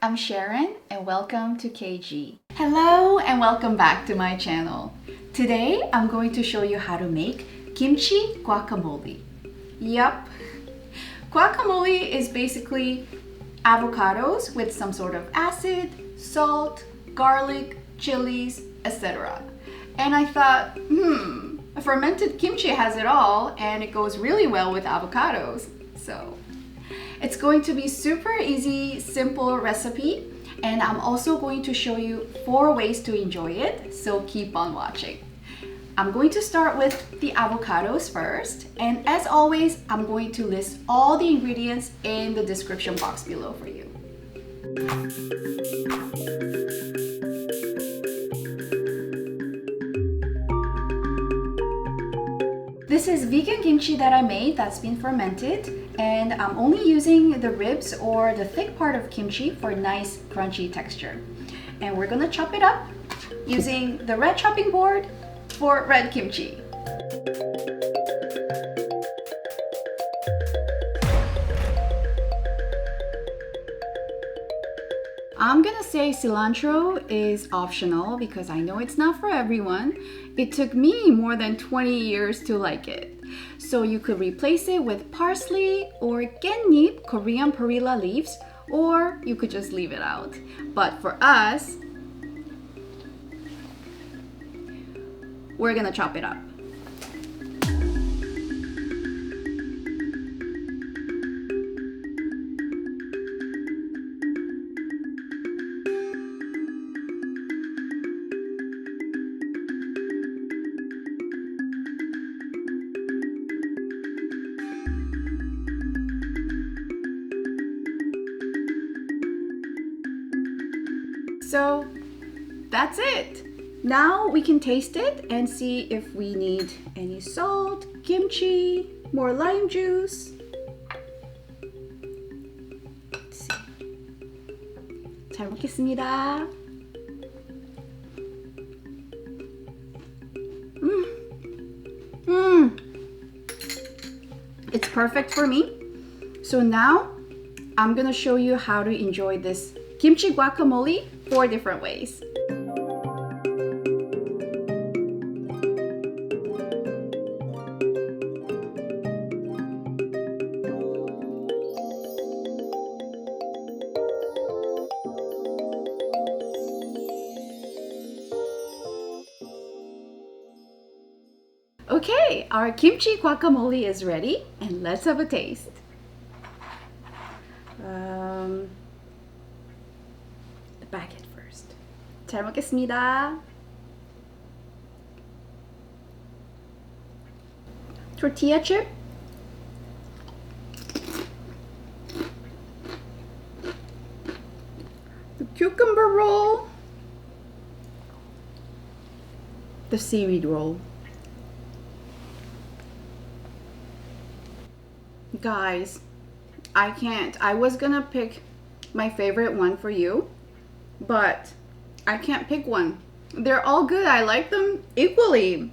I'm Sharon and welcome to KG. Hello and welcome back to my channel. Today I'm going to show you how to make kimchi guacamole. Yup, guacamole is basically avocados with some sort of acid, salt, garlic, chilies, etc. And I thought, a fermented kimchi has it all and it goes really well with avocados. So it's going to be super easy, simple recipe, and I'm also going to show you 4 ways to enjoy it, so keep on watching. I'm going to start with the avocados first, and as always, I'm going to list all the ingredients in the description box below for you. This is vegan kimchi that I made that's been fermented, and I'm only using the ribs or the thick part of kimchi for nice crunchy texture. And we're gonna chop it up using the red chopping board for red kimchi. I'm gonna say cilantro is optional because I know it's not for everyone. It took me more than 20 years to like it. So you could replace it with parsley or 깻잎, Korean perilla leaves, or you could just leave it out. But for us, we're gonna chop it up. So that's it. Now we can taste it and see if we need any salt, kimchi, more lime juice. Let's see. 잘 먹겠습니다. It's perfect for me. So now I'm gonna show you how to enjoy this kimchi guacamole 4 different ways. Okay, our kimchi guacamole is ready and let's have a taste. The baguette first. 잘 먹겠습니다. Tortilla chip. The cucumber roll. The seaweed roll. Guys, I can't. I was gonna pick my favorite one for you, but I can't pick one. They're all good. I like them equally.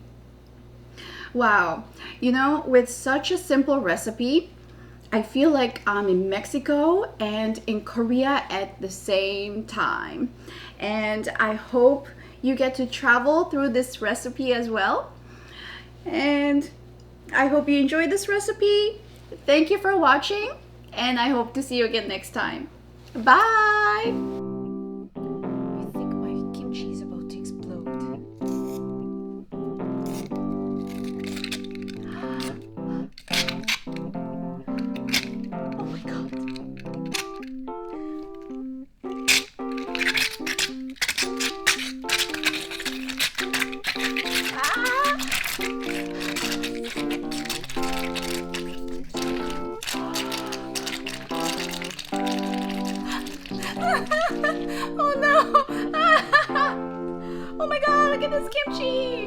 Wow. You know, with such a simple recipe, I feel like I'm in Mexico and in Korea at the same time. And I hope you get to travel through this recipe as well. And I hope you enjoyed this recipe. Thank you for watching, and I hope to see you again next time. Bye! I think my kimchi is about to explode. Oh my god. Oh no! Oh my god, look at this kimchi!